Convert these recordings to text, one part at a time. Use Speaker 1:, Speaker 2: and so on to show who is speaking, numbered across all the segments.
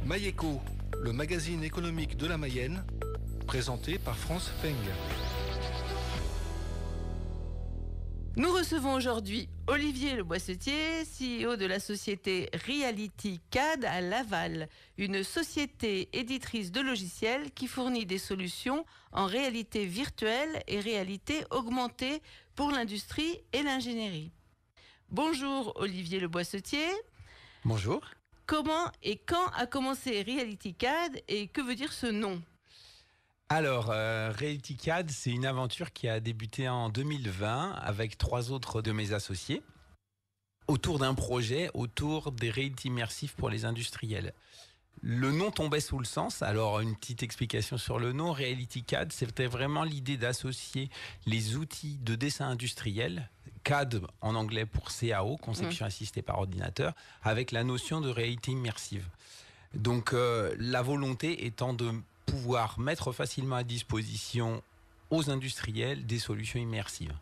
Speaker 1: Maïeco, le magazine économique de la Mayenne, présenté par France Feng.
Speaker 2: Nous recevons aujourd'hui Olivier Le Boissetier, CEO de la société Reality CAD à Laval, une société éditrice de logiciels qui fournit des solutions en réalité virtuelle et réalité augmentée pour l'industrie et l'ingénierie. Bonjour Olivier Le Boissetier.
Speaker 3: Bonjour.
Speaker 2: Comment et quand a commencé Reality CAD et que veut dire ce nom ?
Speaker 3: Alors, Reality CAD, c'est une aventure qui a débuté en 2020 avec 3 autres de mes associés autour d'un projet autour des réalités immersives pour les industriels. Le nom tombait sous le sens. Alors, une petite explication sur le nom. Reality CAD, c'était vraiment l'idée d'associer les outils de dessin industriel, CAD en anglais pour CAO, conception assistée par ordinateur, avec la notion de réalité immersive. Donc, la volonté étant de pouvoir mettre facilement à disposition aux industriels des solutions immersives.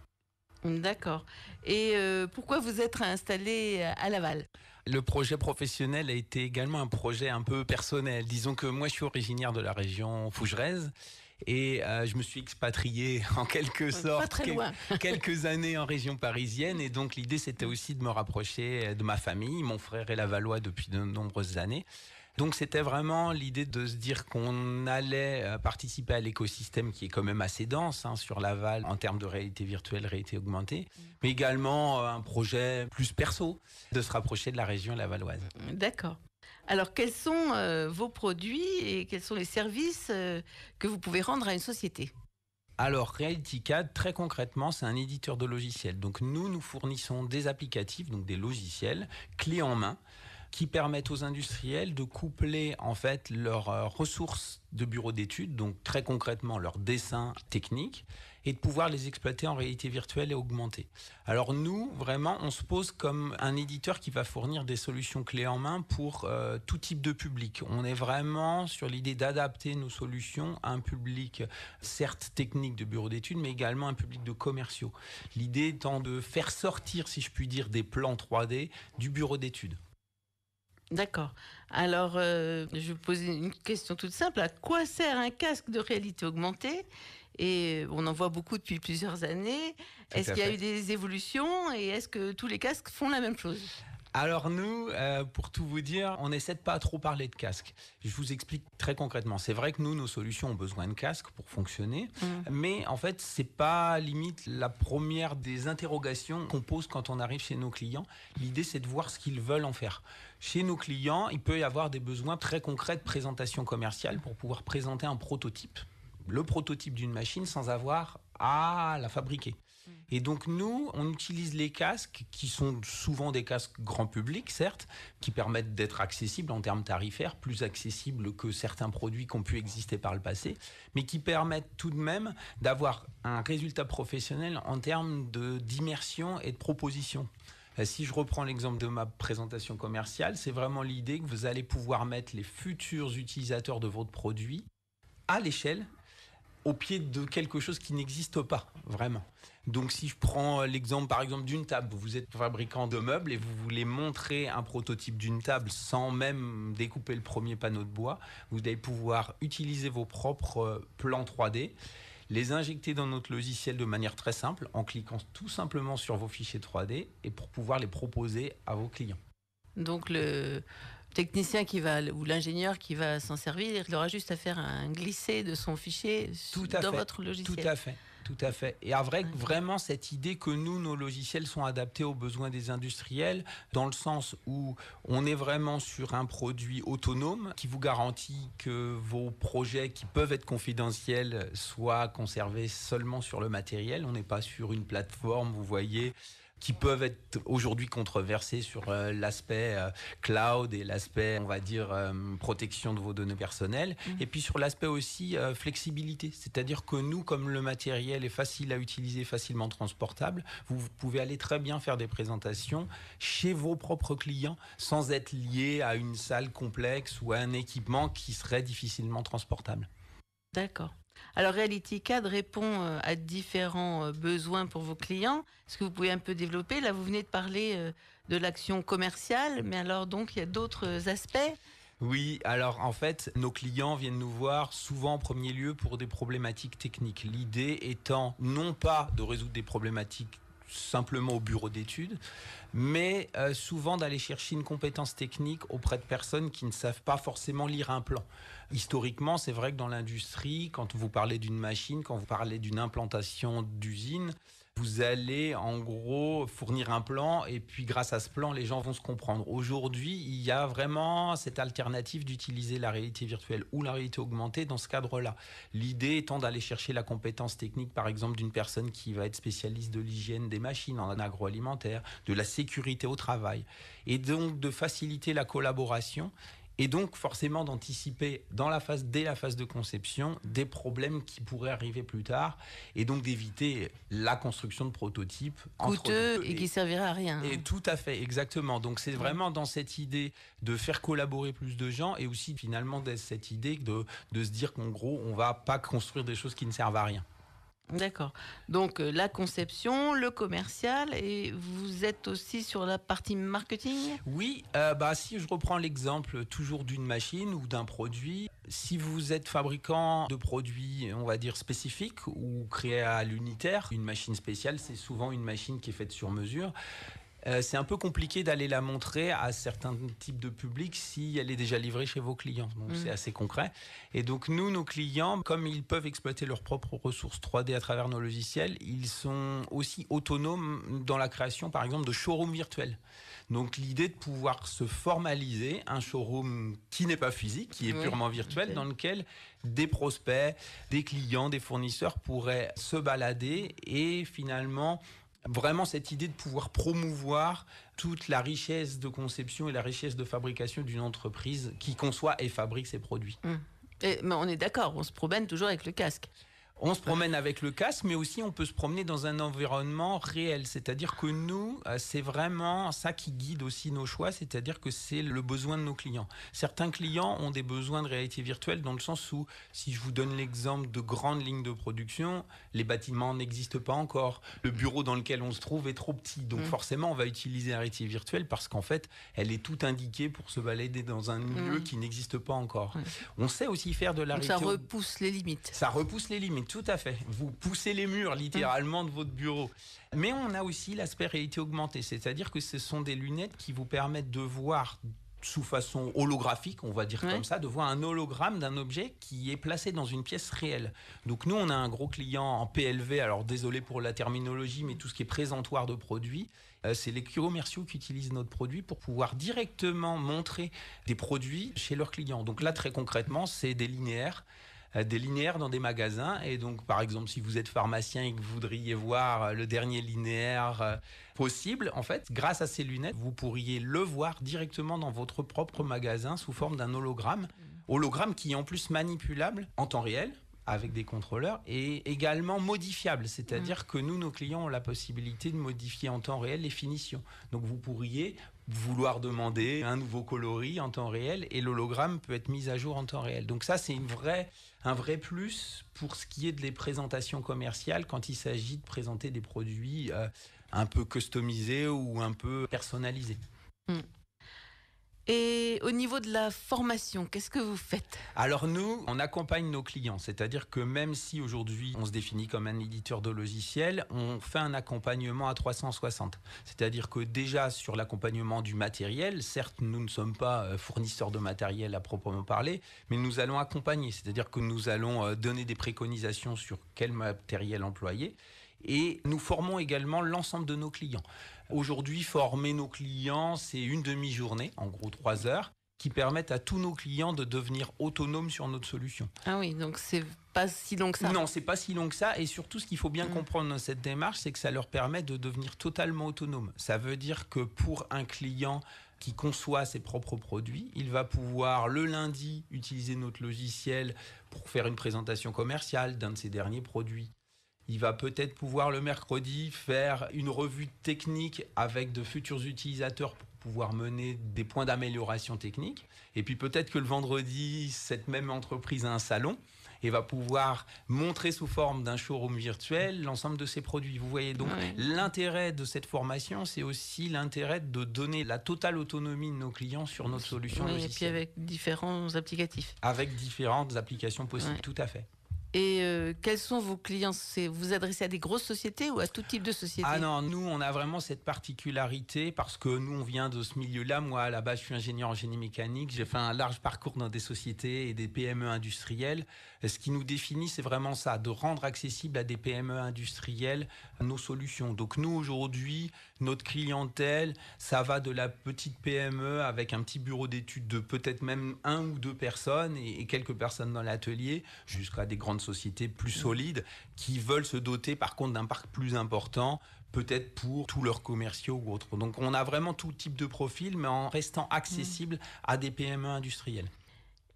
Speaker 2: D'accord. Et pourquoi vous êtes installé à Laval ?
Speaker 3: Le projet professionnel a été également un projet un peu personnel. Disons que moi, je suis originaire de la région fougeraise et je me suis expatrié en quelque sorte quelques années en région parisienne. Et donc, l'idée, c'était aussi de me rapprocher de ma famille. Mon frère est lavallois depuis de nombreuses années. Donc, c'était vraiment l'idée de se dire qu'on allait participer à l'écosystème qui est quand même assez dense sur Laval en termes de réalité virtuelle, réalité augmentée, mais également un projet plus perso, de se rapprocher de la région lavalloise.
Speaker 2: D'accord. Alors, quels sont vos produits et quels sont les services que vous pouvez rendre à une société ?
Speaker 3: Alors, Reality CAD, très concrètement, c'est un éditeur de logiciels. Donc, nous fournissons des applicatifs, donc des logiciels, clés en main, qui permettent aux industriels de coupler en fait leurs ressources de bureau d'études, donc très concrètement leurs dessins techniques, et de pouvoir les exploiter en réalité virtuelle et augmentée. Alors nous, vraiment, on se pose comme un éditeur qui va fournir des solutions clés en main pour tout type de public. On est vraiment sur l'idée d'adapter nos solutions à un public, certes technique de bureau d'études, mais également un public de commerciaux. L'idée étant de faire sortir, si je puis dire, des plans 3D du bureau d'études.
Speaker 2: D'accord. Alors, je vais vous poser une question toute simple. À quoi sert un casque de réalité augmentée ? Et on en voit beaucoup depuis plusieurs années. Est-ce qu'il y a eu des évolutions et est-ce que tous les casques font la même chose ?
Speaker 3: Alors nous, pour tout vous dire, on essaie de pas trop parler de casque. Je vous explique très concrètement. C'est vrai que nous, nos solutions ont besoin de casque pour fonctionner, mais en fait, c'est pas limite la première des interrogations qu'on pose quand on arrive chez nos clients. L'idée, c'est de voir ce qu'ils veulent en faire. Chez nos clients, il peut y avoir des besoins très concrets de présentation commerciale pour pouvoir présenter un prototype. Le prototype d'une machine sans avoir à la fabriquer. Et donc nous, on utilise les casques qui sont souvent des casques grand public, certes, qui permettent d'être accessibles en termes tarifaires, plus accessibles que certains produits qui ont pu exister par le passé, mais qui permettent tout de même d'avoir un résultat professionnel en termes d'immersion et de proposition. Si je reprends l'exemple de ma présentation commerciale, c'est vraiment l'idée que vous allez pouvoir mettre les futurs utilisateurs de votre produit à l'échelle, au pied de quelque chose qui n'existe pas, vraiment. Donc, si je prends l'exemple, par exemple, d'une table, vous êtes fabricant de meubles et vous voulez montrer un prototype d'une table sans même découper le premier panneau de bois, vous allez pouvoir utiliser vos propres plans 3D, les injecter dans notre logiciel de manière très simple, en cliquant tout simplement sur vos fichiers 3D et pour pouvoir les proposer à vos clients.
Speaker 2: Donc, le technicien ou l'ingénieur qui va s'en servir, il aura juste à faire un glissé de son fichier dans votre logiciel.
Speaker 3: Tout à fait. Et avec vraiment cette idée que nos logiciels sont adaptés aux besoins des industriels, dans le sens où on est vraiment sur un produit autonome qui vous garantit que vos projets qui peuvent être confidentiels soient conservés seulement sur le matériel. On n'est pas sur une plateforme, vous voyez, qui peuvent être aujourd'hui controversés sur l'aspect cloud et l'aspect, on va dire, protection de vos données personnelles. Et puis sur l'aspect aussi flexibilité. C'est-à-dire que nous, comme le matériel est facile à utiliser, facilement transportable, vous pouvez aller très bien faire des présentations chez vos propres clients sans être lié à une salle complexe ou à un équipement qui serait difficilement transportable.
Speaker 2: D'accord. Alors, Reality CAD répond à différents besoins pour vos clients. Est-ce que vous pouvez un peu développer ? Là, vous venez de parler de l'action commerciale, mais alors donc il y a d'autres aspects ?
Speaker 3: Oui, alors en fait, nos clients viennent nous voir souvent en premier lieu pour des problématiques techniques. L'idée étant non pas de résoudre des problématiques simplement au bureau d'études, mais souvent d'aller chercher une compétence technique auprès de personnes qui ne savent pas forcément lire un plan. Historiquement, c'est vrai que dans l'industrie, quand vous parlez d'une machine, quand vous parlez d'une implantation d'usine, vous allez en gros fournir un plan et puis grâce à ce plan, les gens vont se comprendre. Aujourd'hui, il y a vraiment cette alternative d'utiliser la réalité virtuelle ou la réalité augmentée dans ce cadre-là. L'idée étant d'aller chercher la compétence technique, par exemple, d'une personne qui va être spécialiste de l'hygiène des machines en agroalimentaire, de la sécurité au travail, et donc de faciliter la collaboration. Et donc forcément d'anticiper dès la phase de conception des problèmes qui pourraient arriver plus tard et donc d'éviter la construction de prototypes
Speaker 2: coûteux et qui serviraient à rien.
Speaker 3: Et tout à fait, exactement. Donc c'est vraiment dans cette idée de faire collaborer plus de gens et aussi finalement cette idée de se dire qu'en gros on va pas construire des choses qui ne servent à rien.
Speaker 2: D'accord. Donc la conception, le commercial, et vous êtes aussi sur la partie marketing ?
Speaker 3: Oui, si je reprends l'exemple toujours d'une machine ou d'un produit, si vous êtes fabricant de produits, on va dire spécifiques ou créés à l'unitaire, une machine spéciale, c'est souvent une machine qui est faite sur mesure. C'est un peu compliqué d'aller la montrer à certains types de publics si elle est déjà livrée chez vos clients. Donc c'est assez concret. Et donc nous, nos clients, comme ils peuvent exploiter leurs propres ressources 3D à travers nos logiciels, ils sont aussi autonomes dans la création, par exemple, de showrooms virtuels. Donc l'idée de pouvoir se formaliser un showroom qui n'est pas physique, qui est purement virtuel, dans lequel des prospects, des clients, des fournisseurs pourraient se balader et finalement vraiment cette idée de pouvoir promouvoir toute la richesse de conception et la richesse de fabrication d'une entreprise qui conçoit et fabrique ses produits.
Speaker 2: Mais on est d'accord, on se promène toujours avec le casque.
Speaker 3: On se promène avec le casque, mais aussi on peut se promener dans un environnement réel. C'est-à-dire que nous, c'est vraiment ça qui guide aussi nos choix, c'est-à-dire que c'est le besoin de nos clients. Certains clients ont des besoins de réalité virtuelle dans le sens où, si je vous donne l'exemple de grandes lignes de production, les bâtiments n'existent pas encore. Le bureau dans lequel on se trouve est trop petit. Donc forcément, on va utiliser la réalité virtuelle parce qu'en fait, elle est tout indiquée pour se balader dans un milieu qui n'existe pas encore. On sait aussi faire de la réalité...
Speaker 2: Ça repousse les limites.
Speaker 3: Ça repousse les limites. Tout à fait. Vous poussez les murs littéralement de votre bureau. Mais on a aussi l'aspect réalité augmentée, c'est-à-dire que ce sont des lunettes qui vous permettent de voir sous façon holographique, on va dire comme ça, de voir un hologramme d'un objet qui est placé dans une pièce réelle. Donc nous, on a un gros client en PLV, alors désolé pour la terminologie, mais tout ce qui est présentoir de produits, c'est les commerciaux qui utilisent notre produit pour pouvoir directement montrer des produits chez leurs clients. Donc là, très concrètement, c'est des linéaires dans des magasins. Et donc, par exemple, si vous êtes pharmacien et que vous voudriez voir le dernier linéaire possible, en fait, grâce à ces lunettes, vous pourriez le voir directement dans votre propre magasin sous forme d'un hologramme. Hologramme qui est en plus manipulable en temps réel avec des contrôleurs et également modifiable. C'est-à-dire que nous, nos clients ont la possibilité de modifier en temps réel les finitions. Donc, vous pourriez vouloir demander un nouveau coloris en temps réel et l'hologramme peut être mis à jour en temps réel. Donc ça, c'est un vrai plus pour ce qui est des présentations commerciales quand il s'agit de présenter des produits un peu customisés ou un peu personnalisés.
Speaker 2: Et au niveau de la formation, qu'est-ce que vous faites ?
Speaker 3: Alors nous, on accompagne nos clients, c'est-à-dire que même si aujourd'hui on se définit comme un éditeur de logiciels, on fait un accompagnement à 360. C'est-à-dire que déjà sur l'accompagnement du matériel, certes nous ne sommes pas fournisseurs de matériel à proprement parler, mais nous allons accompagner, c'est-à-dire que nous allons donner des préconisations sur quel matériel employer. Et nous formons également l'ensemble de nos clients. Aujourd'hui, former nos clients, c'est une demi-journée, en gros 3 heures, qui permettent à tous nos clients de devenir autonomes sur notre solution.
Speaker 2: Ah oui, donc c'est pas si long que ça.
Speaker 3: Non, c'est pas si long que ça. Et surtout, ce qu'il faut bien comprendre dans cette démarche, c'est que ça leur permet de devenir totalement autonomes. Ça veut dire que pour un client qui conçoit ses propres produits, il va pouvoir le lundi utiliser notre logiciel pour faire une présentation commerciale d'un de ses derniers produits. Il va peut-être pouvoir le mercredi faire une revue technique avec de futurs utilisateurs pour pouvoir mener des points d'amélioration technique. Et puis peut-être que le vendredi, cette même entreprise a un salon. et va pouvoir montrer sous forme d'un showroom virtuel l'ensemble de ses produits. Vous voyez, donc l'intérêt de cette formation, c'est aussi l'intérêt de donner la totale autonomie de nos clients sur notre solution logicielle.
Speaker 2: Et puis avec différents applicatifs.
Speaker 3: Avec différentes applications possibles, tout à fait.
Speaker 2: Et quels sont vos clients? Vous vous adressez à des grosses sociétés ou à tout type de société?
Speaker 3: Ah non, nous, on a vraiment cette particularité parce que nous, on vient de ce milieu-là. Moi, à la base, je suis ingénieur en génie mécanique. J'ai fait un large parcours dans des sociétés et des PME industrielles. Ce qui nous définit, c'est vraiment ça, de rendre accessible à des PME industrielles nos solutions. Donc nous, aujourd'hui, notre clientèle, ça va de la petite PME avec un petit bureau d'études de peut-être même 1 ou 2 personnes et quelques personnes dans l'atelier, jusqu'à des grandes sociétés plus solides qui veulent se doter par contre d'un parc plus important, peut-être pour tous leurs commerciaux ou autres. Donc on a vraiment tout type de profil, mais en restant accessible à des PME industrielles.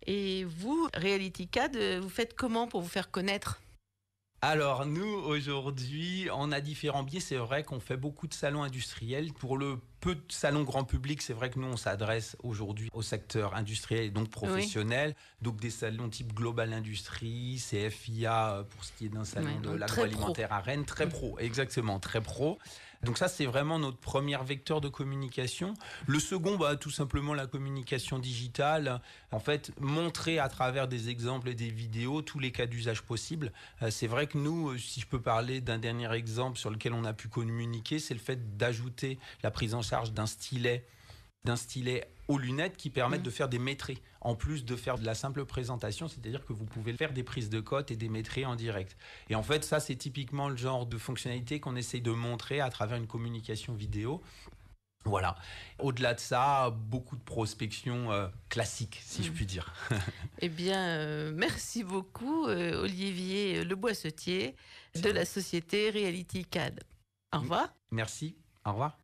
Speaker 2: Et vous, Reality CAD, vous faites comment pour vous faire connaître?
Speaker 3: Alors nous, aujourd'hui, on a différents biais. C'est vrai qu'on fait beaucoup de salons industriels. Pour le peu de salons grand public, c'est vrai que nous, on s'adresse aujourd'hui au secteur industriel et donc professionnel. Donc des salons type Global Industrie, CFIA, pour ce qui est d'un salon de l'agroalimentaire à Rennes. Très pro, exactement, très pro. Donc ça, c'est vraiment notre premier vecteur de communication. Le second, tout simplement la communication digitale. En fait, montrer à travers des exemples et des vidéos tous les cas d'usage possibles. C'est vrai que nous, si je peux parler d'un dernier exemple sur lequel on a pu communiquer, c'est le fait d'ajouter la prise en charge d'un stylet aux lunettes qui permettent de faire des maîtrises, en plus de faire de la simple présentation, c'est-à-dire que vous pouvez faire des prises de cote et des maîtrises en direct. Et en fait, ça, c'est typiquement le genre de fonctionnalité qu'on essaye de montrer à travers une communication vidéo. Voilà. Au-delà de ça, beaucoup de prospection classique, si je puis dire.
Speaker 2: Eh bien, merci beaucoup, Olivier Leboissetier, de la société Reality CAD. Au revoir.
Speaker 3: Merci. Au revoir.